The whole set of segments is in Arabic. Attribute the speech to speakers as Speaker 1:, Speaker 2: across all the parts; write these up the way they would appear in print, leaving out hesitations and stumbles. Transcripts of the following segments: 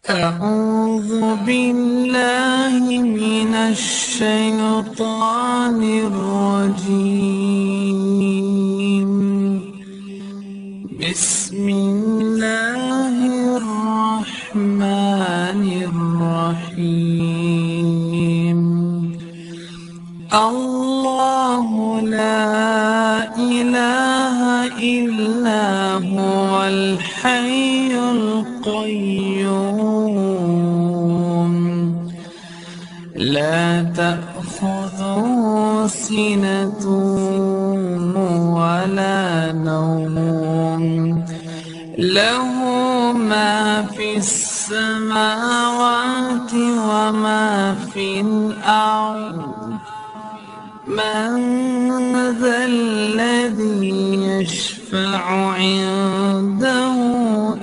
Speaker 1: أعوذ بالله من الشيطان الرجيم. بسم الله الرحمن الرحيم. الله لا إله إلا هو الحي القيوم، لا تأخذه سنة ولا نوم، له ما في السماوات وما في الأرض. من ذا الذي يشفع عنده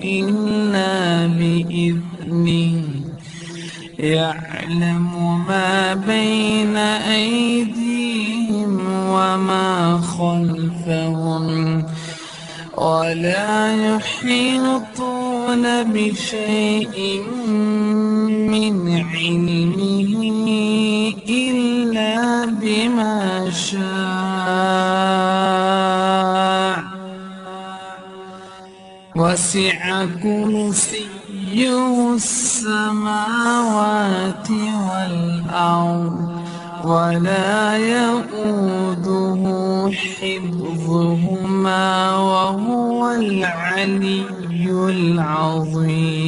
Speaker 1: إلا بإذنه، يعلم ما بين أيديهم وما خلفهم، ولا يحيطون بشيء من علمه إلا بما شاء. وسع كرسيه السماوات والأرض، ولا يؤوده حفظهما، وهو العلي العظيم.